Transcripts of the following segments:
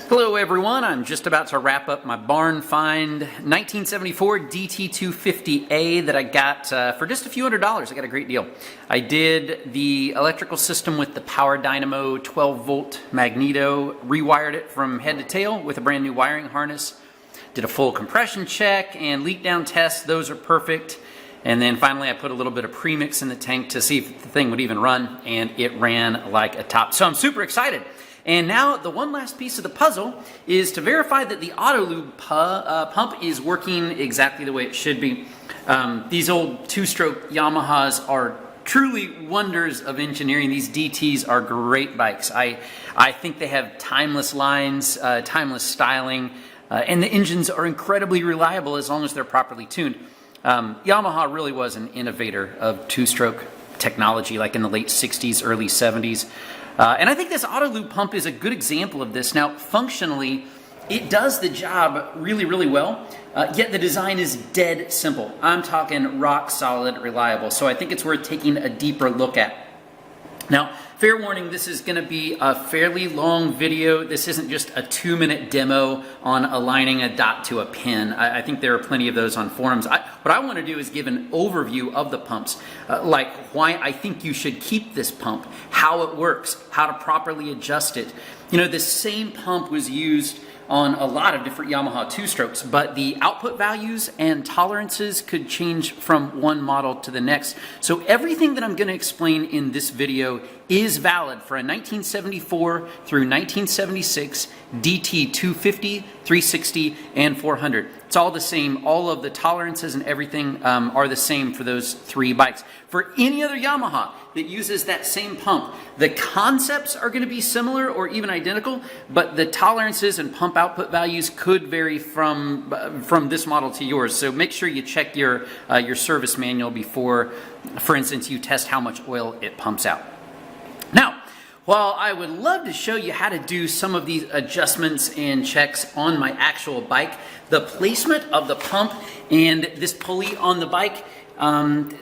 Hello everyone, I'm just about to wrap up my barn find 1974 DT250A that I got for just a few $100s. I got a great deal. I did the electrical system with the power dynamo 12 volt magneto, rewired it from head to tail with a brand new wiring harness, did a full compression check and leak down test. Those are perfect. And then finally I put a little bit of premix in the tank to see if the thing would even run, and it ran like a top. So I'm super excited. And now the one last piece of the puzzle is to verify that the Autolube pump is working exactly the way it should be. These old two-stroke Yamahas are truly wonders of engineering. These DTs are great bikes. I think they have timeless lines, timeless styling, and the engines are incredibly reliable as long as they're properly tuned. Yamaha really was an innovator of two-stroke technology, like in the late 60s, early 70s. And I think this Autolube pump is a good example of this. Now, functionally, it does the job really, really well, yet the design is dead simple. I'm talking rock solid, reliable. So I think it's worth taking a deeper look at. Now, fair warning, this is going to be a fairly long video. This isn't just a 2-minute demo on aligning a dot to a pin. I think there are plenty of those on forums. What I want to do is give an overview of the pumps, like why I think you should keep this pump, how it works, how to properly adjust it. You know, this same pump was used on a lot of different Yamaha two-strokes, but the output values and tolerances could change from one model to the next. So everything that I'm going to explain in this video is valid for a 1974 through 1976 DT 250, 360, and 400. It's all the same. All of the tolerances and everything are the same for those three bikes. For any other Yamaha that uses that same pump, the concepts are going to be similar or even identical, but the tolerances and pump output values could vary from this model to yours. So make sure you check your service manual before, for instance, you test how much oil it pumps out. Now, while I would love to show you how to do some of these adjustments and checks on my actual bike, the placement of the pump and this pulley on the bike,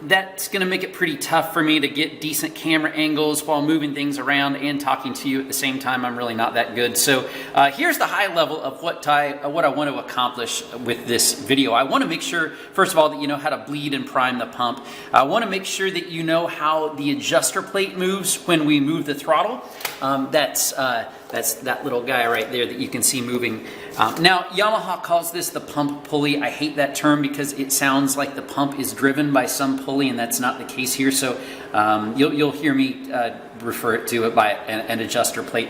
that's going to make it pretty tough for me to get decent camera angles while moving things around and talking to you at the same time. I'm really not that good. So here's the high level of what I want to accomplish with this video. I want to make sure, first of all, that you know how to bleed and prime the pump. I want to make sure that you know how the adjuster plate moves when we move the throttle. That's that little guy right there that you can see moving. Now, Yamaha calls this the pump pulley. I hate that term because it sounds like the pump is driven by some pulley, and that's not the case here. So you'll hear me refer to it by an adjuster plate.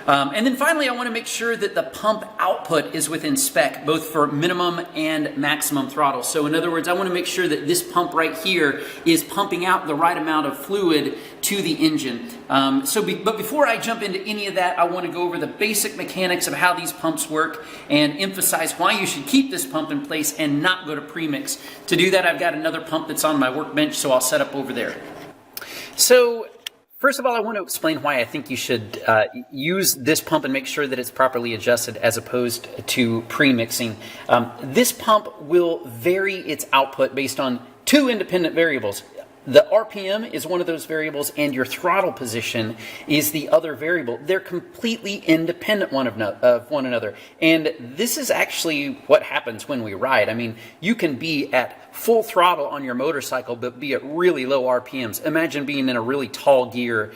And then finally, I want to make sure that the pump output is within spec, both for minimum and maximum throttle. So in other words, I want to make sure that this pump right here is pumping out the right amount of fluid to the engine. But before I jump into any of that, I want to go over the basic mechanics of how these pumps work and emphasize why you should keep this pump in place and not go to premix. To do that, I've got another pump that's on my workbench, so I'll set up over there. So first of all, I want to explain why I think you should use this pump and make sure that it's properly adjusted as opposed to premixing. This pump will vary its output based on two independent variables. The RPM is one of those variables, and your throttle position is the other variable. They're completely independent of one another. And this is actually what happens when we ride. I mean, you can be at full throttle on your motorcycle, but be at really low RPMs. Imagine being in a really tall gear,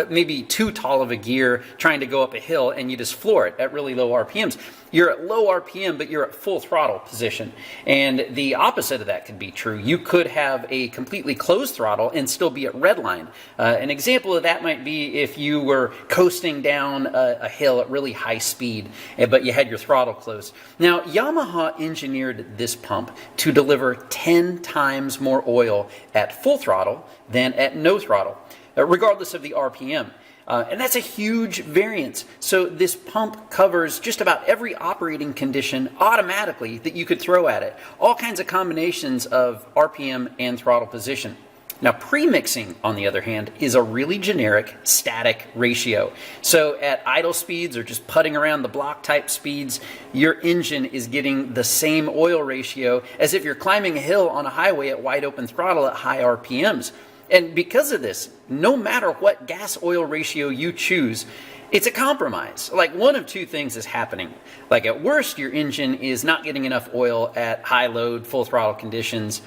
maybe too tall of a gear, trying to go up a hill, and you just floor it at really low RPMs. You're at low RPM, but you're at full throttle position. And the opposite of that could be true. You could have a completely closed throttle and still be at redline. An example of that might be if you were coasting down a hill at really high speed, but you had your throttle closed. Now, Yamaha engineered this pump to deliver 10 times more oil at full throttle than at no throttle, regardless of the RPM. And that's a huge variance. So this pump covers just about every operating condition automatically that you could throw at it. All kinds of combinations of RPM and throttle position. Now, premixing, on the other hand, is a really generic static ratio. So at idle speeds or just putting around the block type speeds, your engine is getting the same oil ratio as if you're climbing a hill on a highway at wide open throttle at high RPMs. And because of this, no matter what gas oil ratio you choose, It's a compromise. Like, one of two things is happening. Like, at worst, your engine is not getting enough oil at high load, full throttle conditions.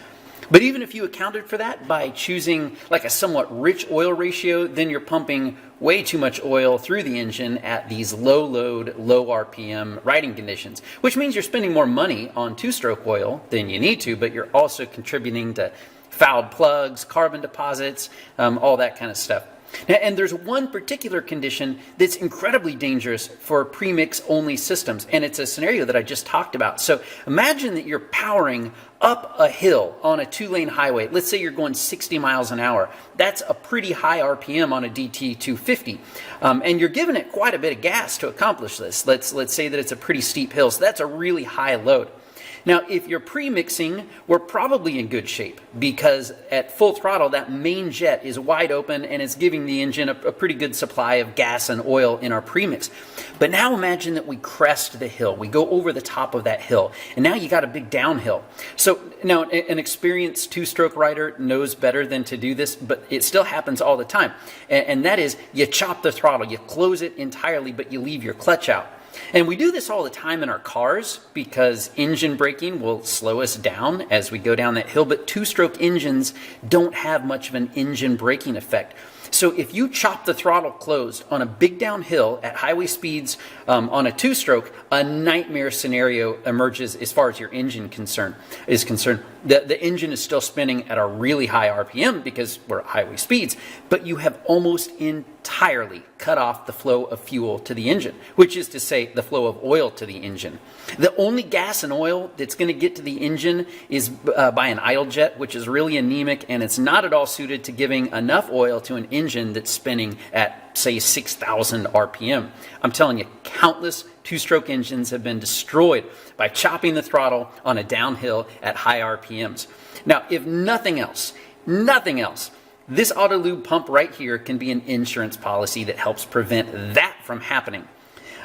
But even if you accounted for that by choosing like a somewhat rich oil ratio, then you're pumping way too much oil through the engine at these low load, low RPM riding conditions, which means you're spending more money on two-stroke oil than you need to, but you're also contributing to fouled plugs, carbon deposits, all that kind of stuff. Now, and there's one particular condition that's incredibly dangerous for premix only systems, and it's a scenario that I just talked about. So imagine that you're powering up a hill on a two-lane highway. Let's say you're going 60 miles an hour. That's a pretty high RPM on a DT 250, and you're giving it quite a bit of gas to accomplish this. Let's say that it's a pretty steep hill, so that's a really high load. Now, if you're pre-mixing, we're probably in good shape because at full throttle, that main jet is wide open and it's giving the engine a pretty good supply of gas and oil in our premix. But now imagine that we crest the hill. We go over the top of that hill, and now you got a big downhill. So now an experienced two-stroke rider knows better than to do this, but it still happens all the time. And that is, you chop the throttle, you close it entirely, but you leave your clutch out. And we do this all the time in our cars because engine braking will slow us down as we go down that hill, but two-stroke engines don't have much of an engine braking effect. So if you chop the throttle closed on a big downhill at highway speeds on a two-stroke, a nightmare scenario emerges as far as your engine is concerned. The engine is still spinning at a really high RPM because we're at highway speeds, but you have almost entirely cut off the flow of fuel to the engine, which is to say the flow of oil to the engine. The only gas and oil that's going to get to the engine is by an idle jet, which is really anemic, and it's not at all suited to giving enough oil to an engine that's spinning at, say, 6,000 RPM. I'm telling you, countless two-stroke engines have been destroyed by chopping the throttle on a downhill at high RPMs. Now, if nothing else, this Autolube pump right here can be an insurance policy that helps prevent that from happening.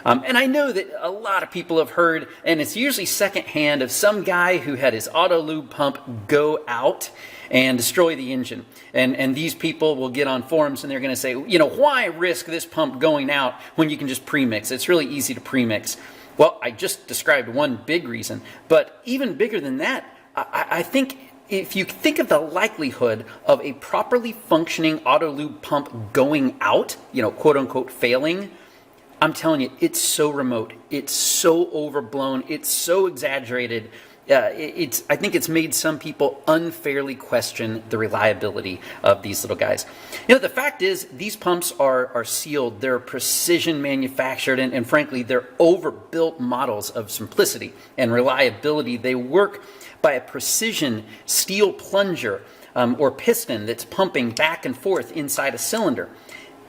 And I know that a lot of people have heard, and it's usually secondhand, of some guy who had his Autolube pump go out and destroy the engine. And these people will get on forums and they're going to say, you know, why risk this pump going out when you can just premix? It's really easy to premix. Well, I just described one big reason, but even bigger than that, I think if you think of the likelihood of a properly functioning Autolube pump going out, you know, quote unquote failing, I'm telling you, it's so remote, it's so overblown, it's so exaggerated. I think it's made some people unfairly question the reliability of these little guys. You know, the fact is, these pumps are sealed, they're precision manufactured, and frankly, they're overbuilt models of simplicity and reliability. They work by a precision steel plunger or piston that's pumping back and forth inside a cylinder.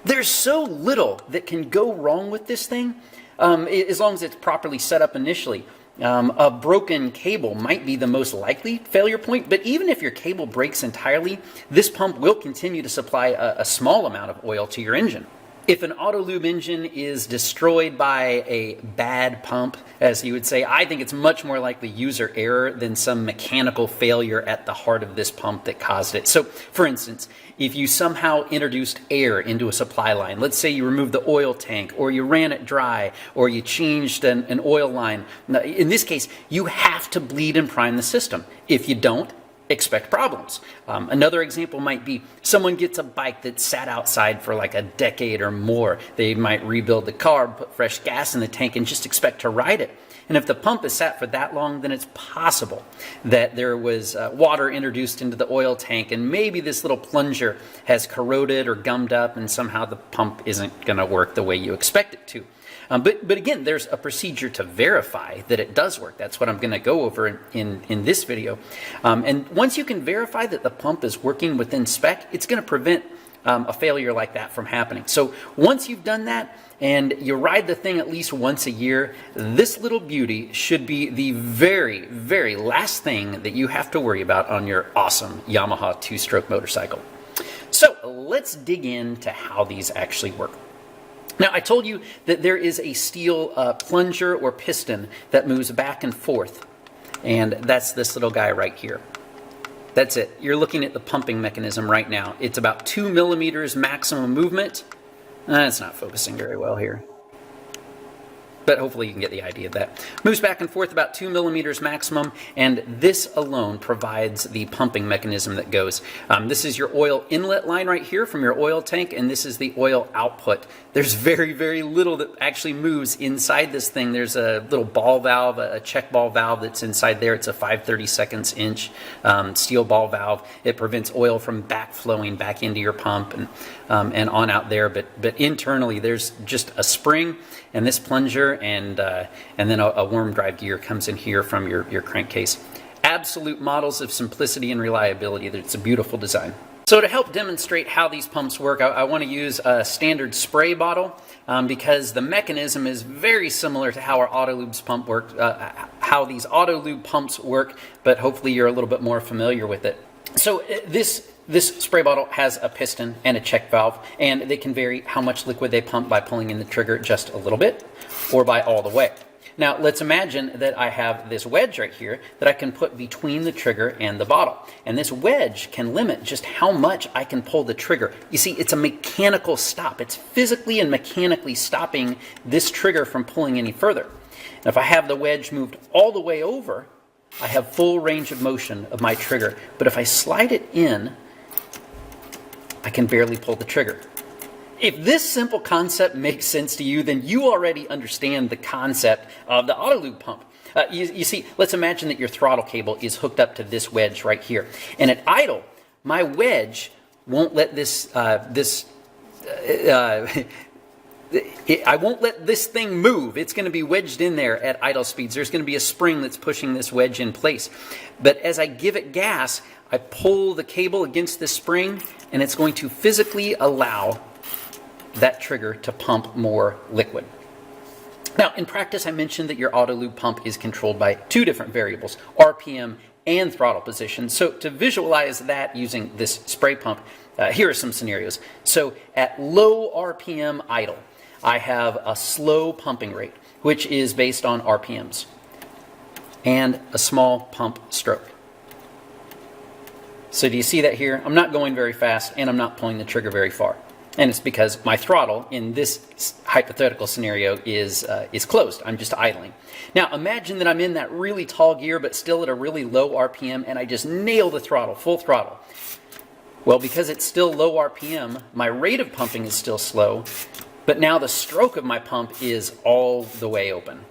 There's so little that can go wrong with this thing as long as it's properly set up initially. A broken cable might be the most likely failure point, but even if your cable breaks entirely, this pump will continue to supply a small amount of oil to your engine. If an Autolube engine is destroyed by a bad pump, as you would say, I think it's much more likely user error than some mechanical failure at the heart of this pump that caused it. So, for instance, if you somehow introduced air into a supply line, let's say you removed the oil tank, or you ran it dry, or you changed an oil line, in this case, you have to bleed and prime the system. If you don't, expect problems. Another example might be someone gets a bike that sat outside for like a decade or more. They might rebuild the car, put fresh gas in the tank, and just expect to ride it. And if the pump is sat for that long, then it's possible that there was water introduced into the oil tank, and maybe this little plunger has corroded or gummed up, and somehow the pump isn't going to work the way you expect it to. But again, there's a procedure to verify that it does work. That's what I'm going to go over in this video. And once you can verify that the pump is working within spec, it's going to prevent a failure like that from happening. So once you've done that and you ride the thing at least once a year, this little beauty should be the very, very last thing that you have to worry about on your awesome Yamaha two-stroke motorcycle. So let's dig into how these actually work. Now, I told you that there is a steel plunger or piston that moves back and forth, and that's this little guy right here. That's it. You're looking at the pumping mechanism right now. It's about 2 millimeters maximum movement. It's not focusing very well here. but hopefully you can get the idea of that. Moves back and forth about 2 millimeters maximum, and this alone provides the pumping mechanism that goes. This is your oil inlet line right here from your oil tank, and this is the oil output. There's very, very little that actually moves inside this thing. There's a little ball valve, a check ball valve that's inside there. It's a 5/32 inch steel ball valve. It prevents oil from backflowing back into your pump and on out there. But internally, there's just a spring and this plunger, and then a worm drive gear comes in here from your crankcase. Absolute models of simplicity and reliability. It's a beautiful design. So to help demonstrate how these pumps work, I want to use a standard spray bottle because the mechanism is very similar to how our Autolube's pump works, how these Autolube pumps work, but hopefully you're a little bit more familiar with it. So this spray bottle has a piston and a check valve, and they can vary how much liquid they pump by pulling in the trigger just a little bit or by all the way. Now let's imagine that I have this wedge right here that I can put between the trigger and the bottle. And this wedge can limit just how much I can pull the trigger. You see, it's a mechanical stop. It's physically and mechanically stopping this trigger from pulling any further. And if I have the wedge moved all the way over, I have full range of motion of my trigger. But if I slide it in, I can barely pull the trigger. If this simple concept makes sense to you, then you already understand the concept of the Autolube pump. You see, let's imagine that your throttle cable is hooked up to this wedge right here. And at idle, my wedge won't let I won't let this thing move. It's going to be wedged in there at idle speeds. There's going to be a spring that's pushing this wedge in place. But as I give it gas, I pull the cable against this spring, and it's going to physically allow that trigger to pump more liquid. Now, in practice, I mentioned that your Autolube pump is controlled by two different variables, RPM and throttle position. So to visualize that using this spray pump, here are some scenarios. So at low RPM idle, I have a slow pumping rate, which is based on RPMs, and a small pump stroke. So do you see that here? I'm not going very fast, and I'm not pulling the trigger very far. And it's because my throttle in this hypothetical scenario is closed. I'm just idling. Now imagine that I'm in that really tall gear but still at a really low RPM, and I just nail the throttle, full throttle. Well, because it's still low RPM, my rate of pumping is still slow, but now the stroke of my pump is all the way open.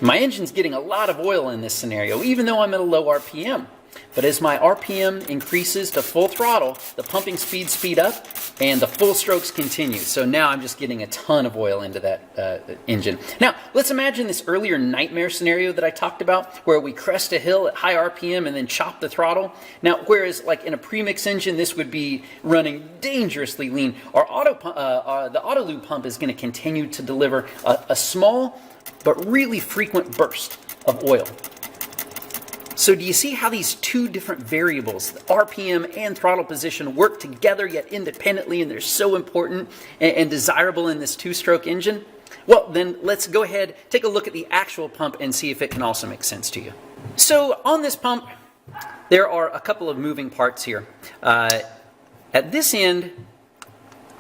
My engine's getting a lot of oil in this scenario, even though I'm at a low RPM. But as my RPM increases to full throttle, the pumping speed up, and the full strokes continue. So now I'm just getting a ton of oil into that engine. Now, let's imagine this earlier nightmare scenario that I talked about, where we crest a hill at high RPM and then chop the throttle. Now, whereas like in a premix engine, this would be running dangerously lean, the Autolube pump is going to continue to deliver a small but really frequent burst of oil. So do you see how these two different variables, the RPM and throttle position, work together yet independently, and they're so important and desirable in this two-stroke engine? Well, then let's go ahead, take a look at the actual pump and see if it can also make sense to you. So on this pump, there are a couple of moving parts here. At this end,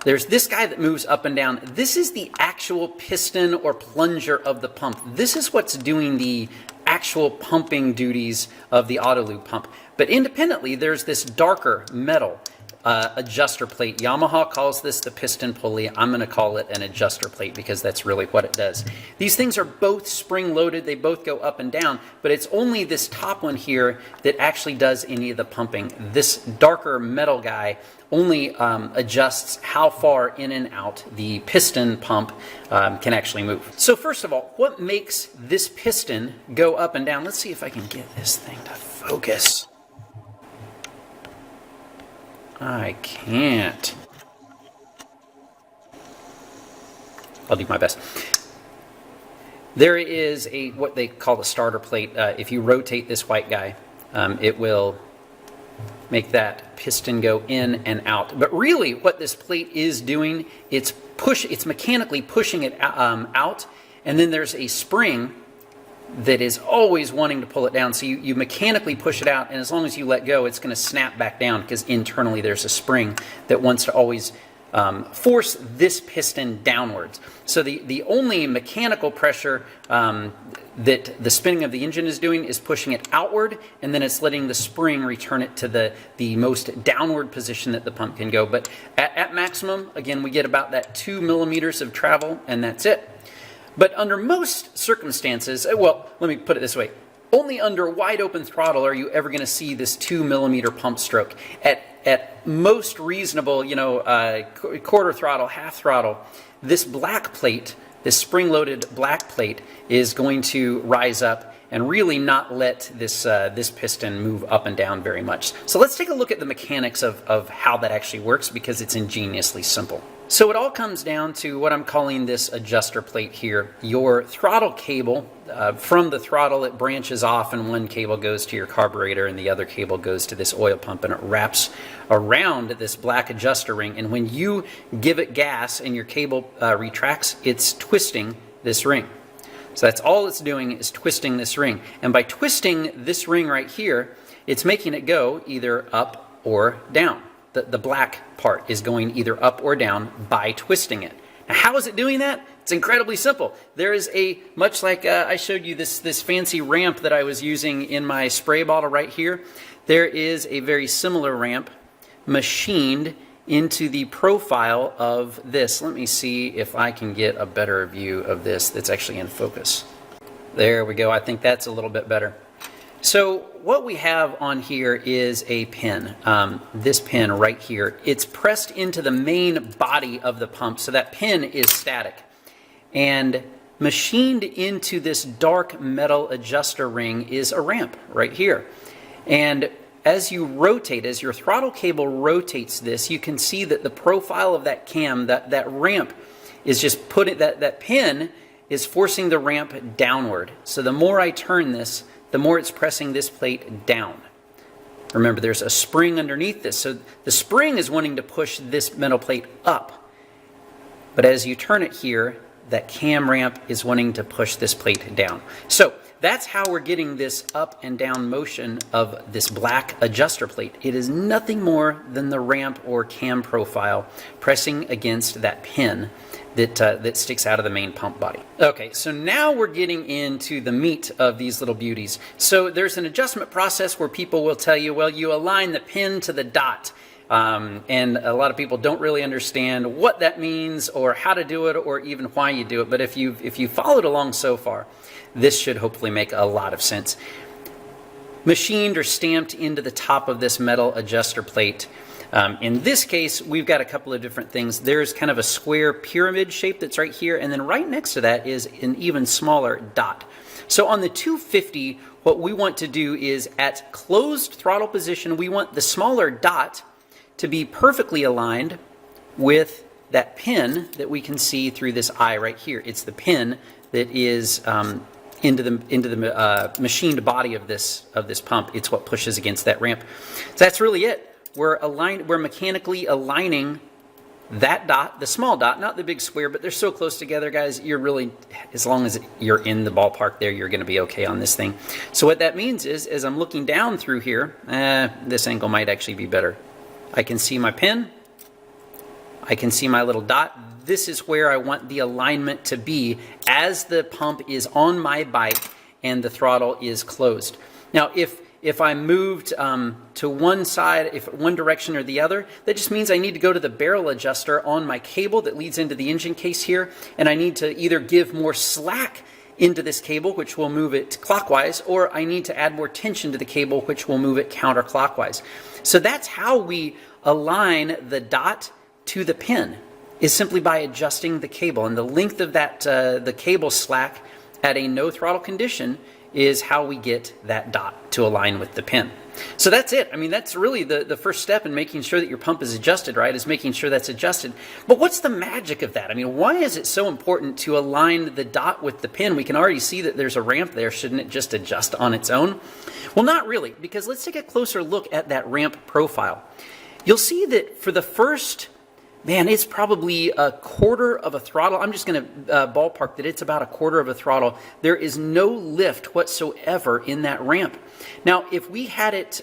there's this guy that moves up and down. This is the actual piston or plunger of the pump. This is what's doing the actual pumping duties of the Autolube pump. But independently, there's this darker metal adjuster plate. Yamaha calls this the piston pulley. I'm going to call it an adjuster plate because that's really what it does. These things are both spring-loaded. They both go up and down, but it's only this top one here that actually does any of the pumping. This darker metal guy only adjusts how far in and out the piston pump can actually move. So first of all, what makes this piston go up and down? Let's see if I can get this thing to focus. I can't. I'll do my best. There is what they call the starter plate. If you rotate this white guy, it will make that piston go in and out. But really what this plate is doing, it's mechanically pushing it out, and then there's a spring that is always wanting to pull it down. So you mechanically push it out, and as long as you let go, it's going to snap back down because internally there's a spring that wants to always force this piston downwards. So the only mechanical pressure that the spinning of the engine is doing is pushing it outward, and then it's letting the spring return it to the most downward position that the pump can go. But at maximum, again, we get about that 2 millimeters of travel, and that's it. But under most circumstances, well, let me put it this way. Only under wide open throttle are you ever going to see this 2 millimeter pump stroke. At most reasonable, quarter throttle, half throttle, this black plate, this spring-loaded black plate, is going to rise up and really not let this piston move up and down very much. So let's take a look at the mechanics of how that actually works, because it's ingeniously simple. So it all comes down to what I'm calling this adjuster plate here. Your throttle cable, from the throttle it branches off, and one cable goes to your carburetor and the other cable goes to this oil pump, and it wraps around this black adjuster ring. And when you give it gas and your cable retracts, it's twisting this ring. So that's all it's doing, is twisting this ring. And by twisting this ring right here, it's making it go either up or down. The black part is going either up or down by twisting it. Now, how is it doing that? It's incredibly simple. There is much like I showed you this fancy ramp that I was using in my spray bottle right here, there is a very similar ramp machined into the profile of this. Let me see if I can get a better view of this that's actually in focus. There we go. I think that's a little bit better. So what we have on here is a pin, this pin right here. It's pressed into the main body of the pump, so that pin is static. And machined into this dark metal adjuster ring is a ramp right here. And as you rotate, as your throttle cable rotates this, you can see that the profile of that cam, that ramp, is just that pin is forcing the ramp downward. So the more I turn this, the more it's pressing this plate down. Remember, there's a spring underneath this, so the spring is wanting to push this metal plate up. But as you turn it here, that cam ramp is wanting to push this plate down. So that's how we're getting this up and down motion of this black adjuster plate. It is nothing more than the ramp or cam profile pressing against that pin that sticks out of the main pump body. Okay, so now we're getting into the meat of these little beauties. So there's an adjustment process where people will tell you, well, you align the pin to the dot. And a lot of people don't really understand what that means or how to do it or even why you do it. But if you followed along so far, this should hopefully make a lot of sense. Machined or stamped into the top of this metal adjuster plate. In this case, we've got a couple of different things. There's kind of a square pyramid shape that's right here, and then right next to that is an even smaller dot. So on the 250, what we want to do is at closed throttle position, we want the smaller dot to be perfectly aligned with that pin that we can see through this eye right here. It's the pin that is into the machined body of this pump. It's what pushes against that ramp. So that's really it. We're mechanically aligning that dot, the small dot, not the big square, but they're so close together, guys. You're really, as long as you're in the ballpark there, you're going to be okay on this thing. So what that means is, as I'm looking down through here, this angle might actually be better. I can see my pin. I can see my little dot. This is where I want the alignment to be as the pump is on my bike and the throttle is closed. Now, if I moved to one side, if one direction or the other, that just means I need to go to the barrel adjuster on my cable that leads into the engine case here, and I need to either give more slack into this cable, which will move it clockwise, or I need to add more tension to the cable, which will move it counterclockwise. So that's how we align the dot to the pin, is simply by adjusting the cable. And the length of that, the cable slack at a no throttle condition, is how we get that dot to align with the pin. So that's it. I mean, that's really the first step in making sure that your pump is adjusted, right, is making sure that's adjusted. But what's the magic of that? I mean, why is it so important to align the dot with the pin? We can already see that there's a ramp there. Shouldn't it just adjust on its own? Well, not really, because let's take a closer look at that ramp profile. You'll see that for the first, man, it's probably a quarter of a throttle. I'm just going to ballpark that it's about a quarter of a throttle. There is no lift whatsoever in that ramp. Now, if we had it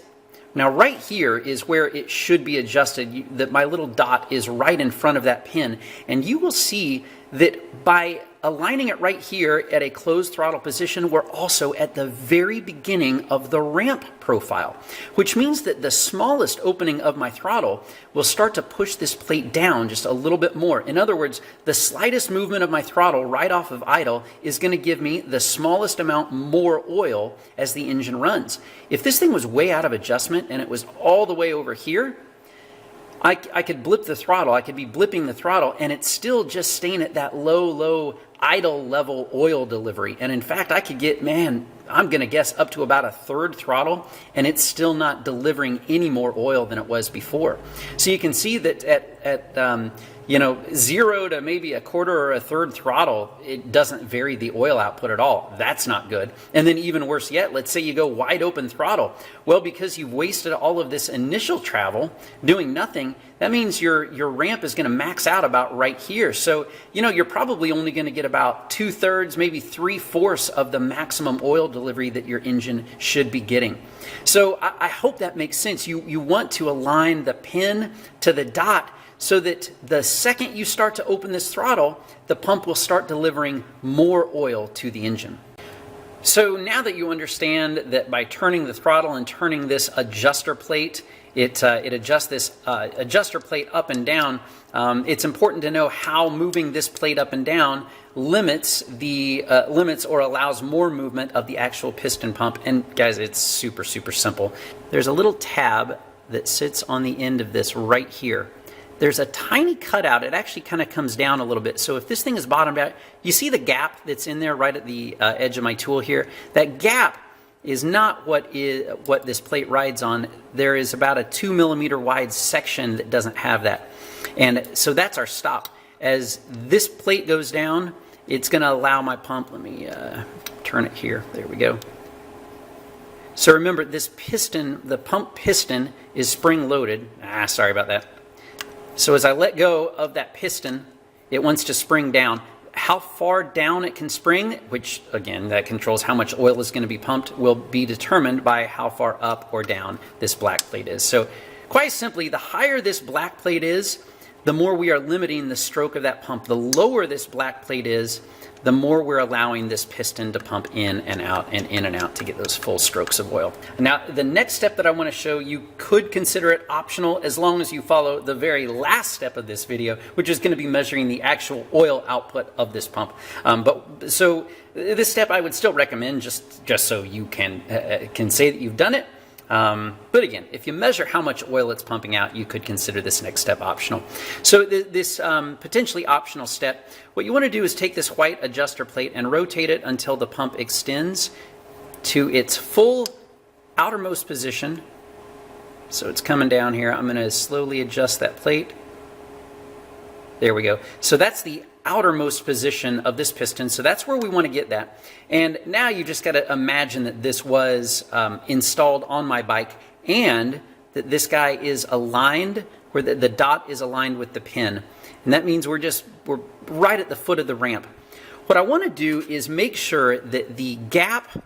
Now right here is where it should be adjusted. That my little dot is right in front of that pin, and you will see that by aligning it right here at a closed throttle position, we're also at the very beginning of the ramp profile, which means that the smallest opening of my throttle will start to push this plate down just a little bit more. In other words, the slightest movement of my throttle right off of idle is going to give me the smallest amount more oil as the engine runs. If this thing was way out of adjustment and it was all the way over here, I could blip the throttle, I could be blipping the throttle, and it's still just staying at that low idle level oil delivery. And in fact, I could get, man, I'm going to guess up to about a third throttle, and it's still not delivering any more oil than it was before. So you can see that at 0 to maybe a quarter or a third throttle, it doesn't vary the oil output at all. That's not good. And then even worse yet, let's say you go wide open throttle. Well, because you've wasted all of this initial travel doing nothing, that means your ramp is going to max out about right here. So, you're probably only going to get about 2/3, maybe 3/4 of the maximum oil delivery that your engine should be getting. So I hope that makes sense. You want to align the pin to the dot so that the second you start to open this throttle, the pump will start delivering more oil to the engine. So now that you understand that by turning the throttle and turning this adjuster plate, it adjusts this adjuster plate up and down, it's important to know how moving this plate up and down limits or allows more movement of the actual piston pump. And guys, it's super simple. There's a little tab that sits on the end of this right here. There's a tiny cutout. It actually kind of comes down a little bit. So if this thing is bottomed out, you see the gap that's in there right at the edge of my tool here? That gap is not what this plate rides on. There is about a 2 millimeter wide section that doesn't have that. And so that's our stop. As this plate goes down, it's going to allow my pump. Let me turn it here. There we go. So remember, this piston, the pump piston, is spring loaded. Sorry about that. So as I let go of that piston, it wants to spring down. How far down it can spring, which again, that controls how much oil is going to be pumped, will be determined by how far up or down this black plate is. So quite simply, the higher this black plate is, the more we are limiting the stroke of that pump. The lower this black plate is, the more we're allowing this piston to pump in and out and in and out to get those full strokes of oil. Now, the next step that I want to show, you could consider it optional as long as you follow the very last step of this video, which is going to be measuring the actual oil output of this pump. So this step I would still recommend just so you can say that you've done it. But again, if you measure how much oil it's pumping out, you could consider this next step optional. So this potentially optional step, what you want to do is take this white adjuster plate and rotate it until the pump extends to its full outermost position. So it's coming down here. I'm going to slowly adjust that plate. There we go. So that's the outermost position of this piston. So that's where we want to get that. And now you just got to imagine that this was installed on my bike and that this guy is aligned, where the dot is aligned with the pin. And that means we're right at the foot of the ramp. What I want to do is make sure that the gap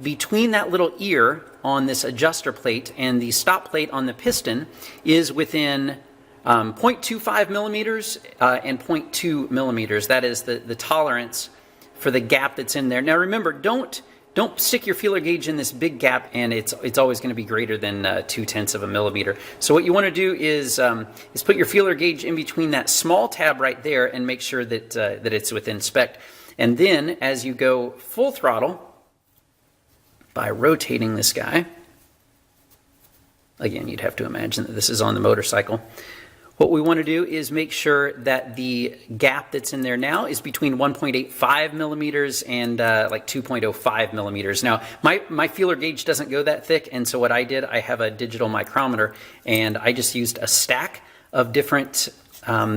between that little ear on this adjuster plate and the stop plate on the piston is within 0.25 millimeters and 0.2 millimeters. That is the tolerance for the gap that's in there. Now remember, don't stick your feeler gauge in this big gap, and it's always going to be greater than 0.2 of a millimeter. So what you want to do is put your feeler gauge in between that small tab right there and make sure that that it's within spec. And then as you go full throttle by rotating this guy, again, you'd have to imagine that this is on the motorcycle. What we want to do is make sure that the gap that's in there now is between 1.85 millimeters and like 2.05 millimeters. Now, my feeler gauge doesn't go that thick, and so what I did, I have a digital micrometer, and I just used a stack of different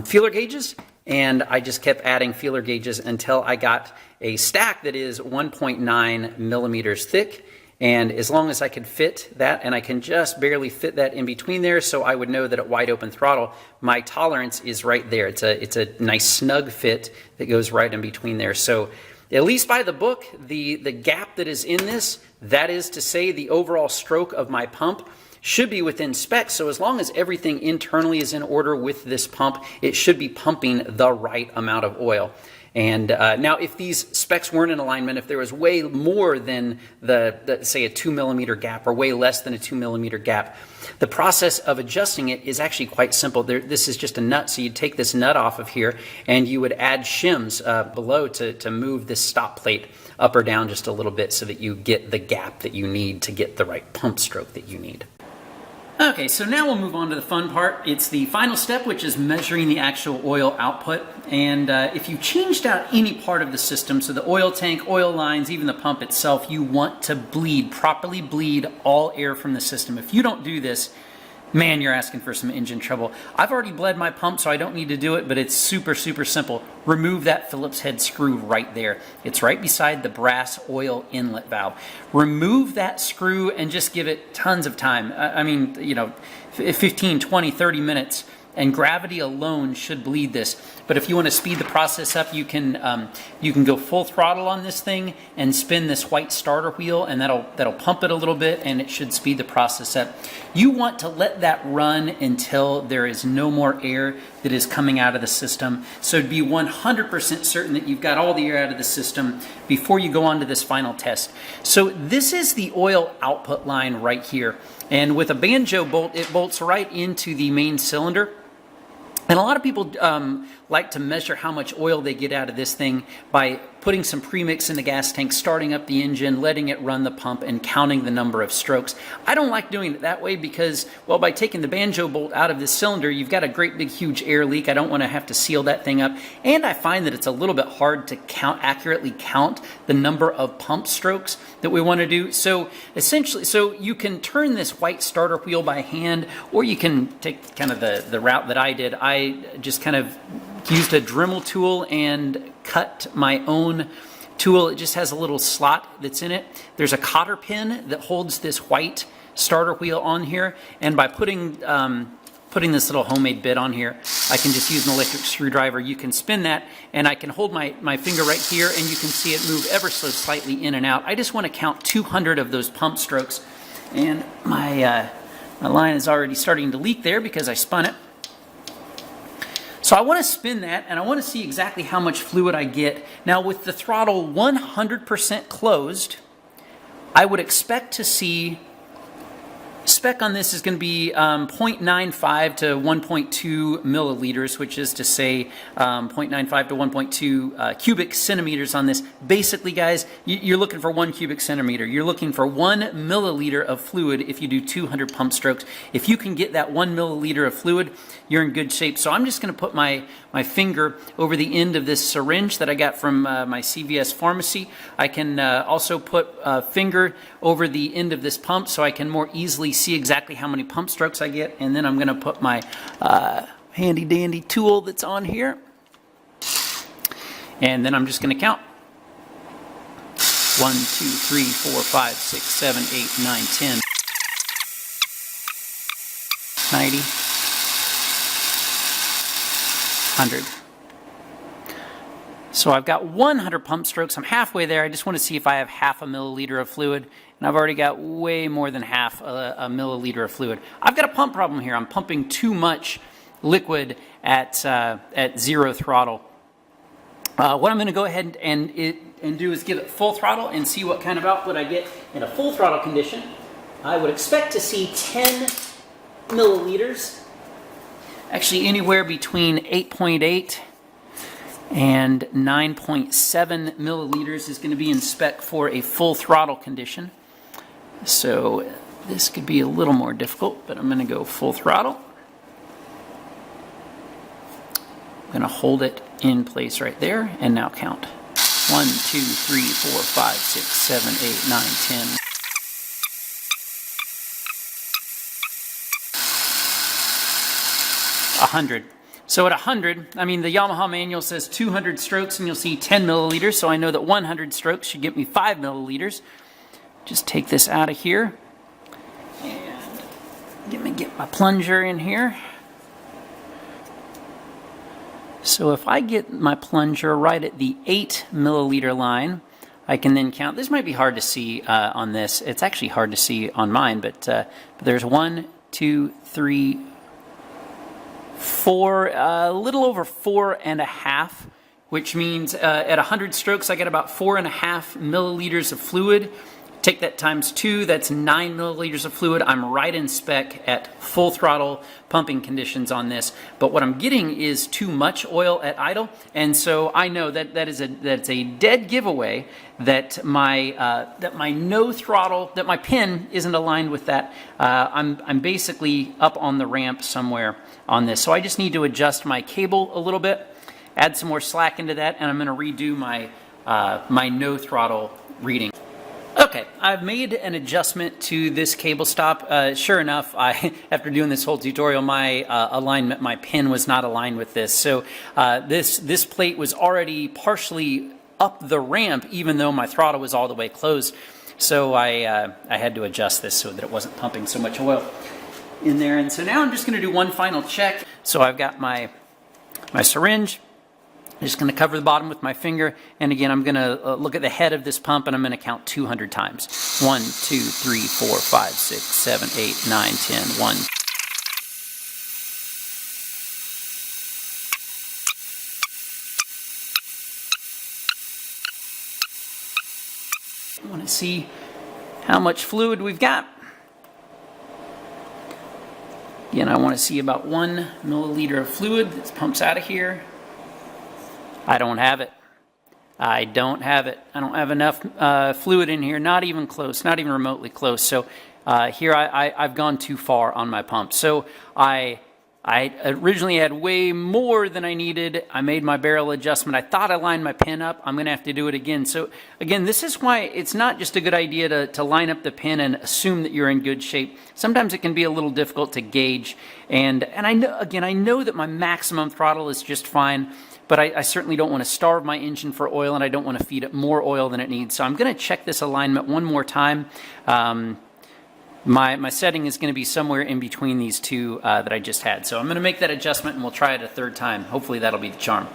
feeler gauges, and I just kept adding feeler gauges until I got a stack that is 1.9 millimeters thick. And as long as I could fit that, and I can just barely fit that in between there, so I would know that at wide open throttle, my tolerance is right there. It's a nice snug fit that goes right in between there. So at least by the book, the gap that is in this, that is to say the overall stroke of my pump, should be within specs. So as long as everything internally is in order with this pump, it should be pumping the right amount of oil. And now if these specs weren't in alignment, if there was way more than the say a 2 millimeter gap or way less than a 2 millimeter gap, the process of adjusting it is actually quite simple. This is just a nut, so you'd take this nut off of here and you would add shims below to move this stop plate up or down just a little bit so that you get the gap that you need to get the right pump stroke that you need. Okay, so now we'll move on to the fun part. It's the final step, which is measuring the actual oil output. And if you changed out any part of the system, so the oil tank, oil lines, even the pump itself, you want to properly bleed all air from the system. If you don't do this, man, you're asking for some engine trouble. I've already bled my pump, so I don't need to do it, but it's super, super simple. Remove that Phillips head screw right there. It's right beside the brass oil inlet valve. Remove that screw and just give it tons of time. I mean, you know, 15, 20, 30 minutes, and gravity alone should bleed this. But if you want to speed the process up, you can go full throttle on this thing and spin this white starter wheel, and that'll pump it a little bit, and it should speed the process up. You want to let that run until there is no more air that is coming out of the system. So to be 100% certain that you've got all the air out of the system before you go on to this final test. So this is the oil output line right here. And with a banjo bolt, it bolts right into the main cylinder. And a lot of people like to measure how much oil they get out of this thing by putting some premix in the gas tank, starting up the engine, letting it run the pump, and counting the number of strokes. I don't like doing it that way because, well, by taking the banjo bolt out of this cylinder, you've got a great big huge air leak. I don't want to have to seal that thing up. And I find that it's a little bit hard to accurately count the number of pump strokes that we want to do. So essentially, so you can turn this white starter wheel by hand, or you can take kind of the route that I did. I just kind of used a Dremel tool and cut my own tool. It just has a little slot that's in it. There's a cotter pin that holds this white starter wheel on here, and by putting this little homemade bit on here, I can just use an electric screwdriver. You can spin that, and I can hold my finger right here, and you can see it move ever so slightly in and out. I just want to count 200 of those pump strokes, and my line is already starting to leak there because I spun it. So I want to spin that, and I want to see exactly how much fluid I get. Now with the throttle 100% closed, I would expect to see, spec on this is going to be 0.95 to 1.2 milliliters, which is to say 0.95 to 1.2 cubic centimeters on this. Basically, guys, you're looking for 1 cubic centimeter. You're looking for 1 milliliter of fluid if you do 200 pump strokes. If you can get that 1 milliliter of fluid, you're in good shape. So I'm just going to put my finger over the end of this syringe that I got from my CVS pharmacy. I can also put a finger over the end of this pump so I can more easily see exactly how many pump strokes I get. And then I'm going to put my handy dandy tool that's on here. And then I'm just going to count. 1, 2, 3, 4, 5, 6, 7, 8, 9, 10, 90, 100. So I've got 100 pump strokes. I'm halfway there. I just want to see if I have half a milliliter of fluid. And I've already got way more than half a milliliter of fluid. I've got a pump problem here. I'm pumping too much liquid at 0 throttle. What I'm going to go ahead and do is give it full throttle and see what kind of output I get in a full throttle condition. I would expect to see 10 milliliters. Actually, anywhere between 8.8 and 9.7 milliliters is going to be in spec for a full throttle condition. So this could be a little more difficult, but I'm going to go full throttle. I'm going to hold it in place right there and now count. 1, 2, 3, 4, 5, 6, 7, 8, 9, 10. 100. So at 100, I mean, the Yamaha manual says 200 strokes and you'll see 10 milliliters, so I know that 100 strokes should get me 5 milliliters. Just take this out of here and get my plunger in here. So if I get my plunger right at the 8 milliliter line, I can then count. This might be hard to see on this. It's actually hard to see on mine, but there's 1, 2, 3, 4, a little over 4.5, which means at 100 strokes I get about 4.5 milliliters of fluid. Take that times 2, that's 9 milliliters of fluid. I'm right in spec at full throttle pumping conditions on this, but what I'm getting is too much oil at idle, and so I know that that's a dead giveaway that my no throttle, that my pin isn't aligned with that. I'm basically up on the ramp somewhere on this, so I just need to adjust my cable a little bit, add some more slack into that, and I'm going to redo my my no throttle reading. Okay, I've made an adjustment to this cable stop. Sure enough, after doing this whole tutorial, my alignment, my pin was not aligned with this. So this plate was already partially up the ramp, even though my throttle was all the way closed. So I had to adjust this so that it wasn't pumping so much oil in there. And so now I'm just going to do one final check. So I've got my syringe. I'm just going to cover the bottom with my finger, and again, I'm going to look at the head of this pump, and I'm going to count 200 times. 1, 2, 3, 4, 5, 6, 7, 8, 9, 10, 1. I want to see how much fluid we've got. Again, I want to see about 1 milliliter of fluid that pumps out of here. I don't have it. I don't have it. I don't have enough fluid in here, not even close, not even remotely close. So here I've gone too far on my pump. So I originally had way more than I needed. I made my barrel adjustment. I thought I lined my pin up. I'm going to have to do it again. So again, this is why it's not just a good idea to line up the pin and assume that you're in good shape. Sometimes it can be a little difficult to gauge. And I know that my maximum throttle is just fine. But I certainly don't want to starve my engine for oil, and I don't want to feed it more oil than it needs. So I'm going to check this alignment one more time. My setting is going to be somewhere in between these two that I just had. So I'm going to make that adjustment, and we'll try it a third time. Hopefully that'll be the charm.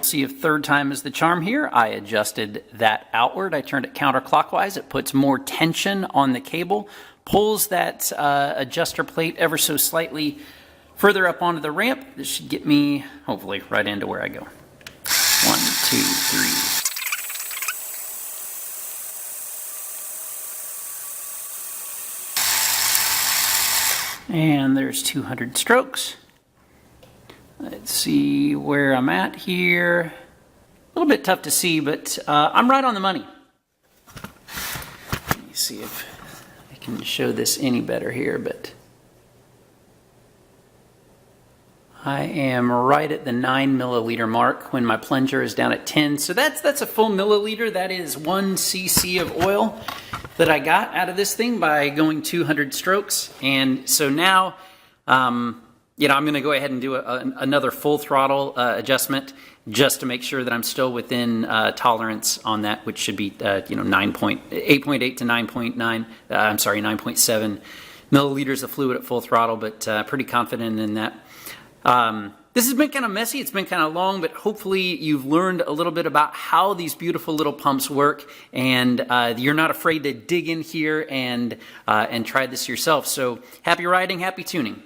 See if third time is the charm here. I adjusted that outward. I turned it counterclockwise. It puts more tension on the cable, pulls that adjuster plate ever so slightly further up onto the ramp. This should get me, hopefully, right into where I go. 1, 2, 3. And there's 200 strokes. Let's see where I'm at here. A little bit tough to see, but I'm right on the money. Let me see if I can show this any better here, but I am right at the 9 milliliter mark when my plunger is down at 10. So that's a full milliliter. That is 1 cc of oil that I got out of this thing by going 200 strokes. And so now, I'm going to go ahead and do another full throttle adjustment just to make sure that I'm still within tolerance on that, which should be 8.8 to 9.9. I'm sorry, 9.7 milliliters of fluid at full throttle, but pretty confident in that. This has been kind of messy, it's been kind of long, but hopefully you've learned a little bit about how these beautiful little pumps work, and you're not afraid to dig in here and try this yourself. So happy riding, happy tuning.